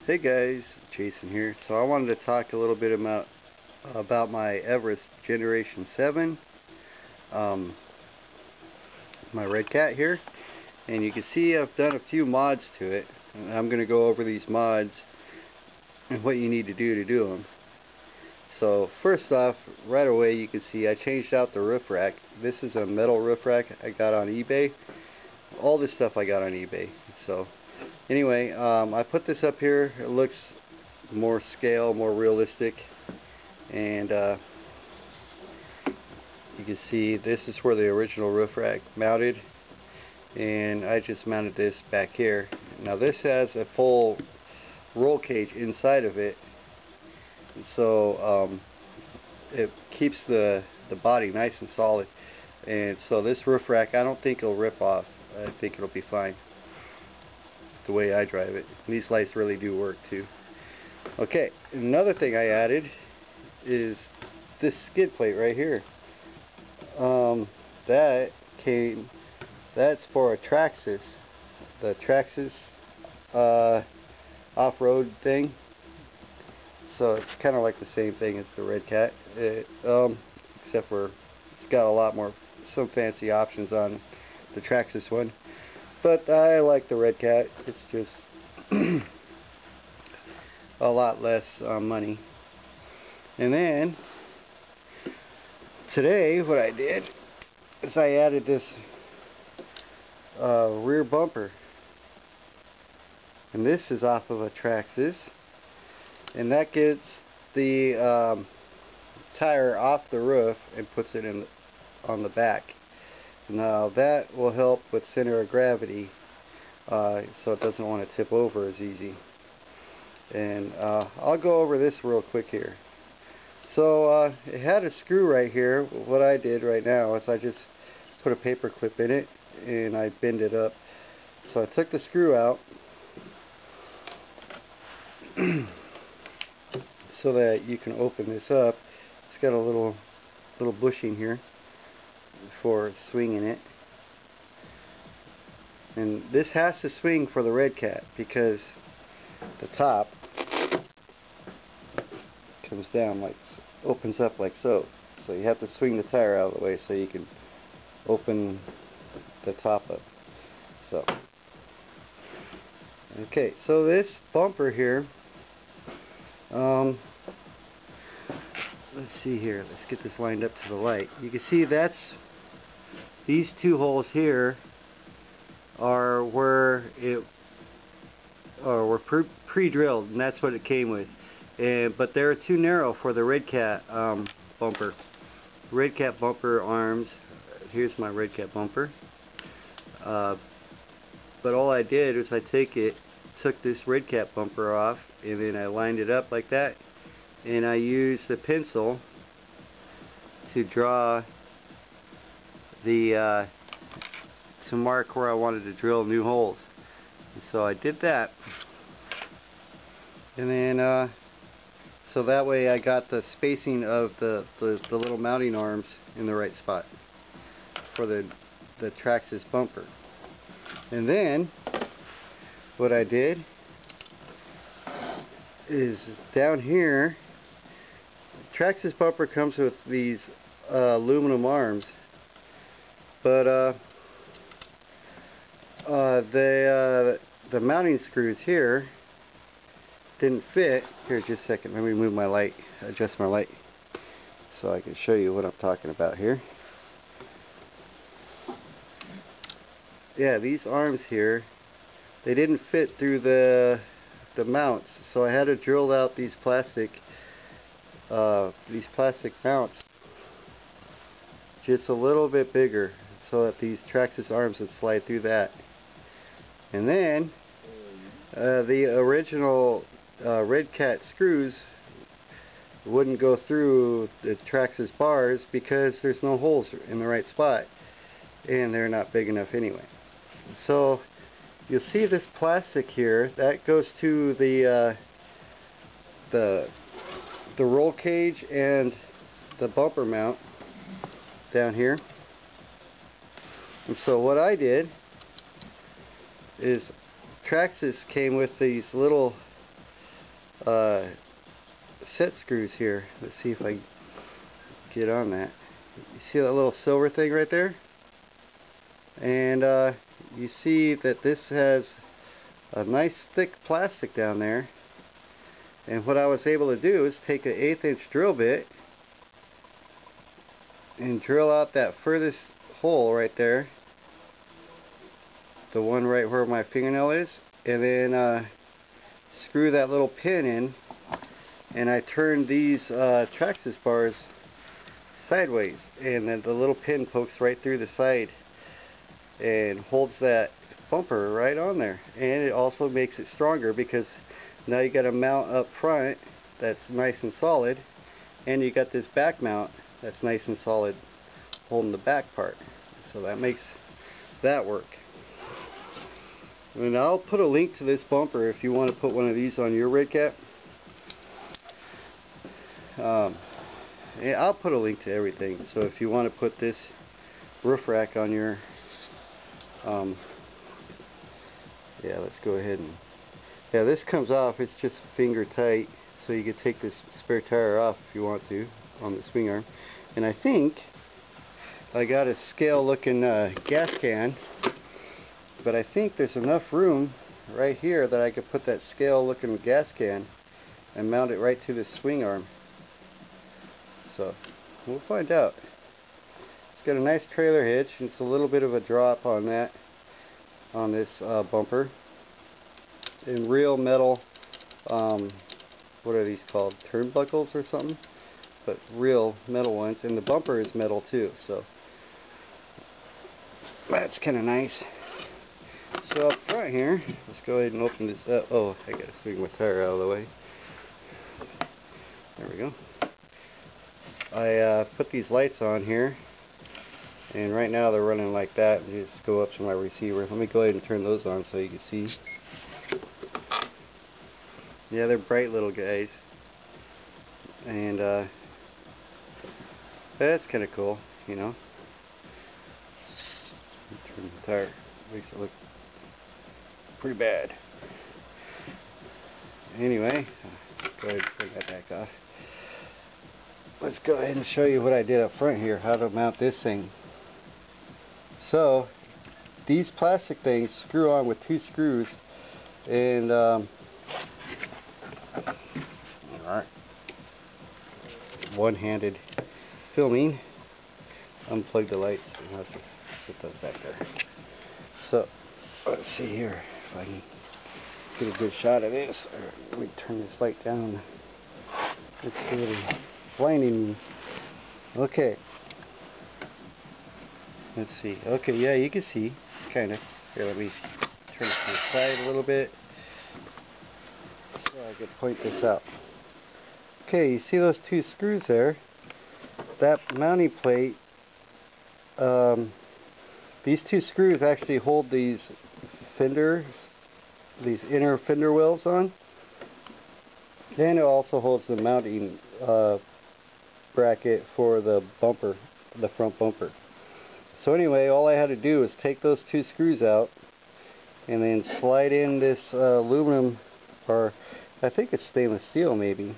Hey guys, Jason here. So I wanted to talk a little bit about my Everest Generation 7, my Redcat here, and you can see I've done a few mods to it, and I'm going to go over these mods and what you need to do them. So first off, right away you can see I changed out the roof rack. This is a metal roof rack I got on eBay. All this stuff I got on eBay. So anyway, I put this up here. It looks more scale, more realistic, and you can see this is where the original roof rack mounted, and I just mounted this back here. Now this has a full roll cage inside of it, so it keeps the body nice and solid. And so this roof rack, I don't think it'll rip off. I think it'll be fine the way I drive it. And these lights really do work too. Okay, another thing I added is this skid plate right here. That's for a Traxxas, the Traxxas off-road thing. So it's kind of like the same thing as the Redcat, except for it's got a lot more, some fancy options on the Traxxas one. But I like the Redcat. It's just a lot less money. And then today what I did is I added this rear bumper, and this is off of a Traxxas, and that gets the tire off the roof and puts it on the back. Now that will help with center of gravity, so it doesn't want to tip over as easy. And I'll go over this real quick here. So it had a screw right here. What I did right now is I just put a paper clip in it and I bend it up. So I took the screw out so that you can open this up. It's got a little bushing here for swinging it, and this has to swing for the Redcat because the top comes down like, opens up like so. So you have to swing the tire out of the way so you can open the top up. So okay, so this bumper here, let's see here, let's get this lined up to the light. You can see these two holes here are where were pre-drilled, and that's what it came with. But they're too narrow for the Redcat bumper. Redcat bumper arms. Here's my Redcat bumper. But all I did was I took this Redcat bumper off, and then I lined it up like that, and I used the pencil to draw to mark where I wanted to drill new holes. And so I did that, and then so that way I got the spacing of the little mounting arms in the right spot for the Traxxas bumper. And then what I did is down here, Traxxas bumper comes with these aluminum arms, but the mounting screws here didn't fit. Here, just a second, let me move my light, adjust my light so I can show you what I'm talking about here. Yeah, these arms here, they didn't fit through the mounts, so I had to drill out these plastic mounts just a little bit bigger so that these Traxxas arms would slide through that. And then the original Redcat screws wouldn't go through the Traxxas bars because there's no holes in the right spot, and they're not big enough anyway. So you'll see this plastic here that goes to the roll cage and the bumper mount down here. And so what I did is Traxxas came with these little set screws here. Let's see if I can get on that. You see that little silver thing right there? And you see that this has a nice thick plastic down there. And what I was able to do is take an 1/8 inch drill bit and drill out that furthest hole right there, the one right where my fingernail is, and then screw that little pin in, and I turned these Traxxas bars sideways, and then the little pin pokes right through the side and holds that bumper right on there. And it also makes it stronger because now you got a mount up front that's nice and solid, and you got this back mount that's nice and solid holding the back part. So that makes that work. And I'll put a link to this bumper if you want to put one of these on your Redcat. I'll put a link to everything. So if you want to put this roof rack on your yeah, let's go ahead and this comes off. It's just finger tight, so you could take this spare tire off if you want to on the swing arm. And I think I got a scale looking gas can, but I think there's enough room right here that I could put that scale looking gas can and mount it right to this swing arm. So we'll find out. It's got a nice trailer hitch, and it's a little bit of a drop on that, on this bumper, in real metal, what are these called, turnbuckles or something, but real metal ones, and the bumper is metal too, so that's kind of nice. So up front here, let's go ahead and open this up. Oh, I gotta swing my tire out of the way. There we go. I put these lights on here, and right now they're running like that, and just go up to my receiver. Let me go ahead and turn those on so you can see. Yeah, they're bright little guys, and that's kind of cool, you know. Turn the tire, makes it look pretty bad. Anyway, go ahead and turn that back off. Let's go ahead and show you what I did up front here, how to mount this thing. So these plastic things screw on with 2 screws, and alright, one-handed filming. Unplug the lights and I'll just put those back there. So let's see here if I can get a good shot of this. Let me turn this light down. It's really blinding me. Okay. Let's see. Okay, yeah, you can see, kind of. Here, let me turn it to the side a little bit so I can point this out. Okay, you see those 2 screws there? That mounting plate, these 2 screws actually hold these fenders, these inner fender wells on. And it also holds the mounting bracket for the bumper, the front bumper. So anyway, all I had to do was take those 2 screws out and then slide in this aluminum, or I think it's stainless steel maybe,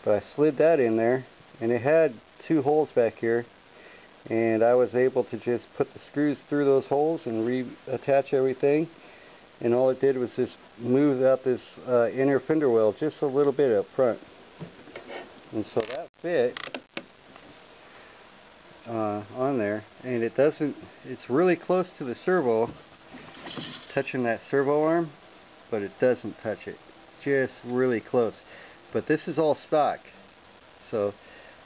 but I slid that in there, and it had 2 holes back here, and I was able to just put the screws through those holes and reattach everything, and all it did was just move out this inner fender well just a little bit up front, and so that fit on there. And it doesn't, it's really close to the servo, touching that servo arm, but it doesn't touch it, just really close. But this is all stock, so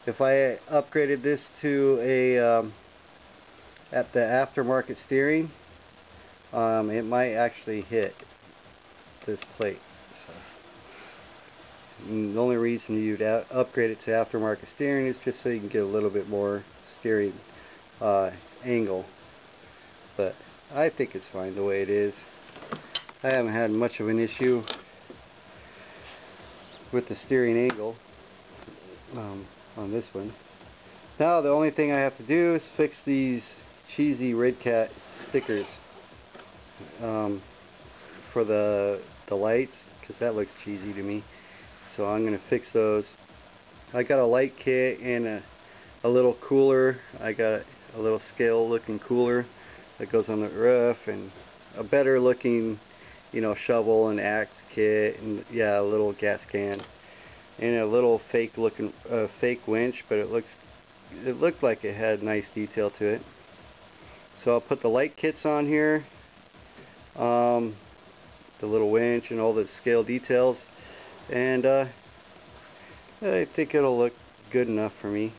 if I upgraded this to a at the aftermarket steering, it might actually hit this plate. So the only reason you'd upgrade it to aftermarket steering is just so you can get a little bit more steering angle, but I think it's fine the way it is. I haven't had much of an issue with the steering angle on this one. Now the only thing I have to do is fix these cheesy Redcat stickers for the the lights, because that looks cheesy to me. So I'm going to fix those. I got a light kit and a little cooler. I got a little scale looking cooler that goes on the roof, and a better looking, you know, shovel and axe kit, and yeah, a little gas can, and a little fake looking fake winch, but it looked like it had nice detail to it. So I'll put the light kits on here, the little winch and all the scale details, and I think it'll look good enough for me.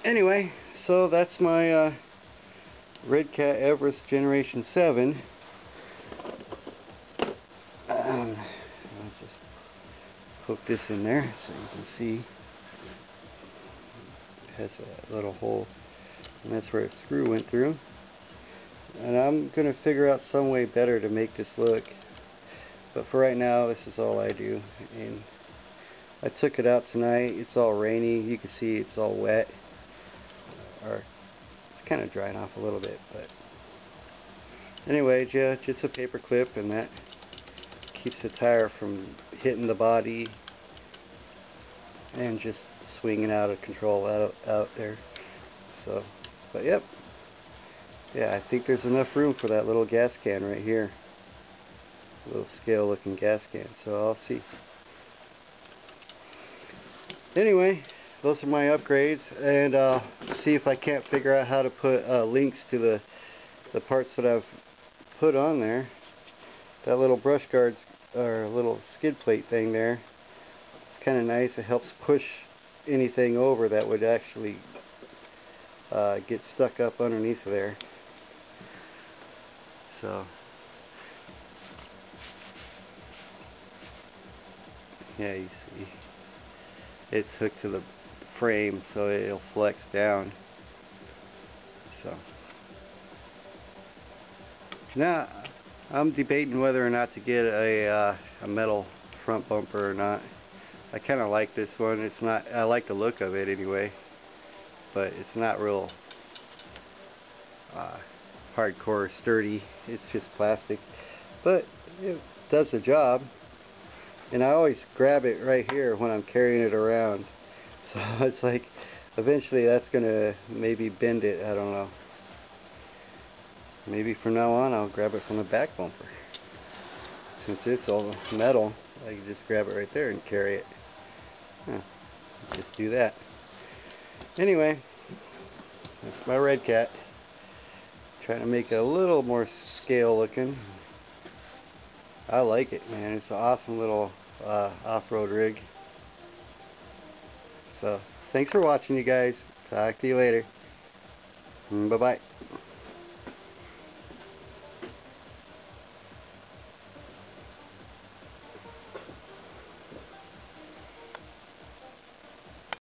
Anyway, so that's my Redcat Everest Gen7. I'll just poke this in there so you can see. It has a little hole, and that's where a screw went through. And I'm going to figure out some way better to make this look. But for right now, this is all I do. And I took it out tonight. It's all rainy. You can see it's all wet. Or it's kind of drying off a little bit. But anyway, yeah, just a paper clip, and that keeps the tire from hitting the body and just swinging out of control out there. So, but yep. Yeah, I think there's enough room for that little gas can right here. A little scale looking gas can. So I'll see. Anyway, those are my upgrades, and see if I can't figure out how to put links to the parts that I've put on there. That little brush guards, or little skid plate thing there, it's kind of nice. It helps push anything over that would actually get stuck up underneath there. So yeah, you see it's hooked to the frame, so it'll flex down. So now I'm debating whether or not to get a metal front bumper or not. I kind of like this one. It's not, I like the look of it anyway, but it's not real hardcore sturdy. It's just plastic, but it does the job. And I always grab it right here when I'm carrying it around, so it's like eventually that's gonna maybe bend it. I don't know. Maybe from now on I'll grab it from the back bumper. Since it's all metal, I can just grab it right there and carry it. Just do that. Anyway, that's my Redcat. Trying to make it a little more scale looking. I like it, man. It's an awesome little off-road rig. So, thanks for watching, you guys. Talk to you later. Bye-bye.